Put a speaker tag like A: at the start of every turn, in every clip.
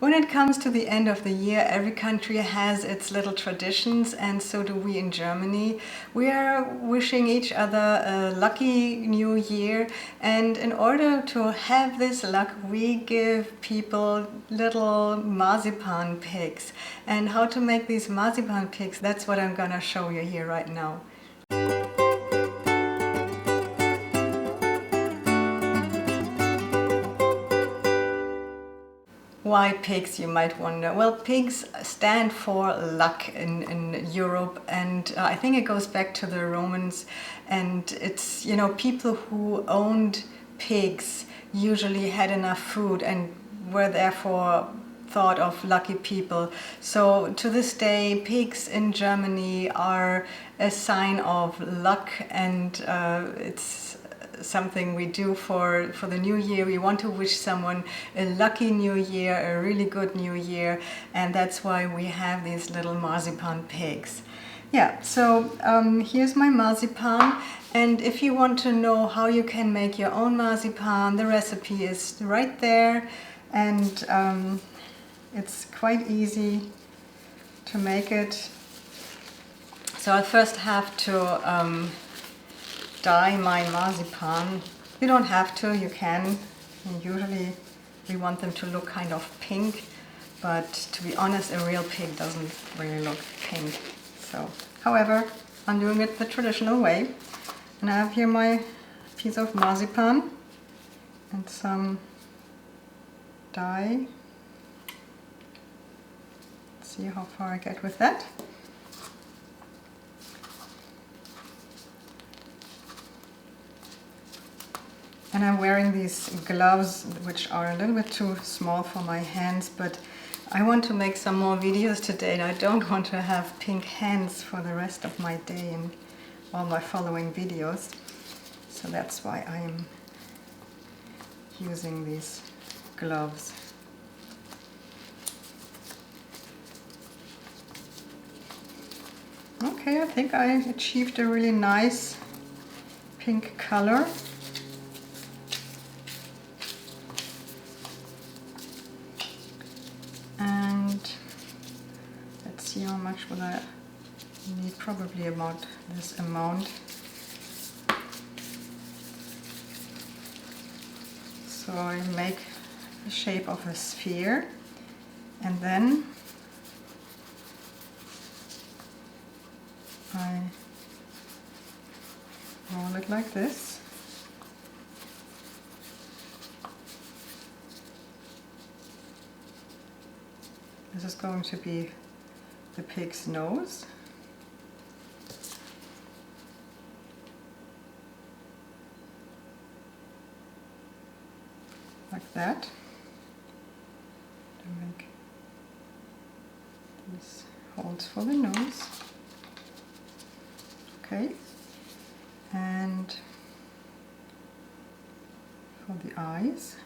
A: When it comes to the end of the year, every country has its little traditions, and so do we in Germany. We are wishing each other a lucky new year, and in order to have this luck, we give people little marzipan pigs. And how to make these marzipan pigs, that's what I'm gonna show you here right now. Why pigs, you might wonder? Well, pigs stand for luck in Europe, and I think it goes back to the Romans, and it's, you know, people who owned pigs usually had enough food and were therefore thought of lucky people. So to this day, pigs in Germany are a sign of luck, and it's something we do for the new year. We want to wish someone a lucky new year, a really good new year, and that's why we have these little marzipan pigs. Yeah, so here's my marzipan, and if you want to know how you can make your own marzipan, the recipe is right there, and it's quite easy to make it. So I first have to dye my marzipan. You don't have to, you can. Usually we want them to look kind of pink, but to be honest, a real pig doesn't really look pink. So, however, I'm doing it the traditional way. And I have here my piece of marzipan and some dye. Let's see how far I get with that. And I'm wearing these gloves, which are a little bit too small for my hands, but I want to make some more videos today, and I don't want to have pink hands for the rest of my day and all my following videos. So that's why I am using these gloves. Okay, I think I achieved a really nice pink color. See how much will I need, probably about this amount. So I make the shape of a sphere, and then I roll it like this. This is going to be the pig's nose. Like that. To make these holes for the nose. Okay. And for the eyes.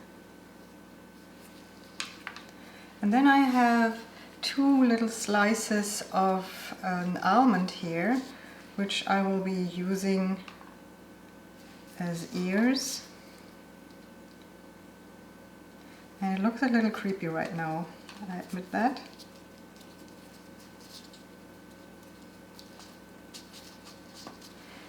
A: And then I have two little slices of an almond here, which I will be using as ears. And it looks a little creepy right now, I admit that.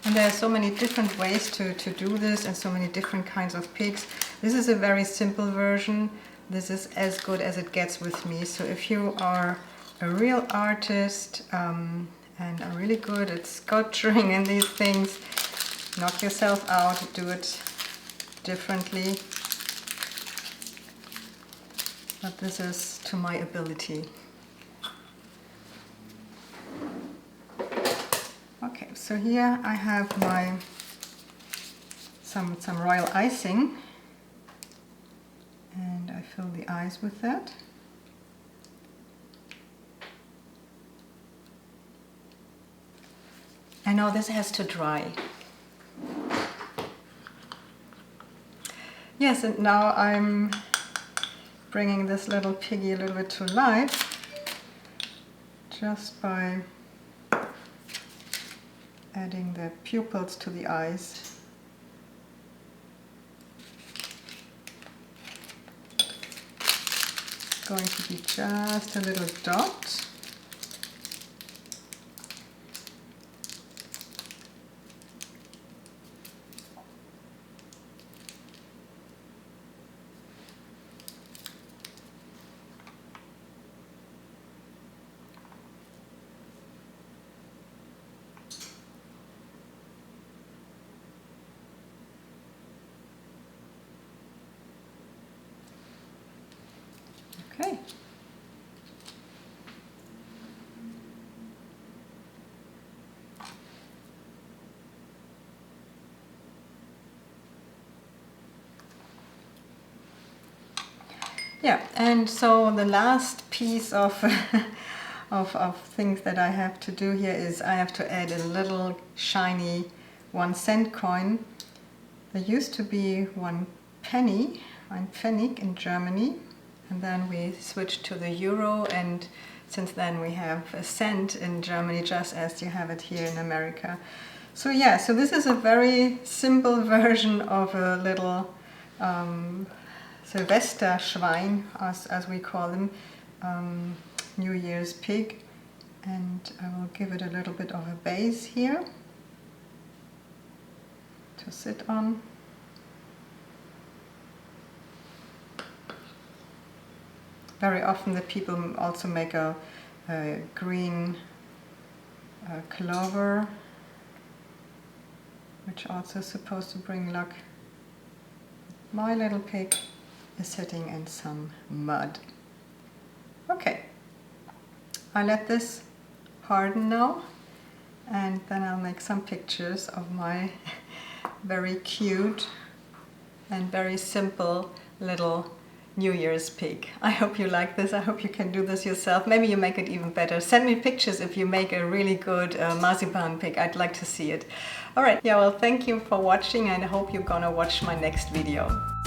A: And there are so many different ways to do this, and so many different kinds of pigs. This is a very simple version. This is as good as it gets with me. So if you are a real artist and are really good at sculpturing and these things, knock yourself out, do it differently. But this is to my ability. Okay, so here I have my some royal icing. And I fill the eyes with that. And now this has to dry. Yes, and now I'm bringing this little piggy a little bit to life just by adding the pupils to the eyes. going to be just a little dot. Okay. Yeah, and so the last piece of of things that I have to do here is I have to add a little shiny 1-cent coin. There used to be 1 penny, ein Pfennig in Germany, and then we switched to the euro, and since then we have a cent in Germany, just as you have it here in America. So yeah, so this is a very simple version of a little Silvester Schwein, as we call them, New Year's pig, and I will give it a little bit of a base here to sit on. Very often the people also make a green clover, which also is supposed to bring luck. My little pig is sitting in some mud. Okay, I let this harden now, and then I'll make some pictures of my very cute and very simple little New Year's pig. I hope you like this. I hope you can do this yourself. Maybe you make it even better. Send me pictures if you make a really good marzipan pig. I'd like to see it. Alright, yeah, well, thank you for watching, and I hope you're gonna watch my next video.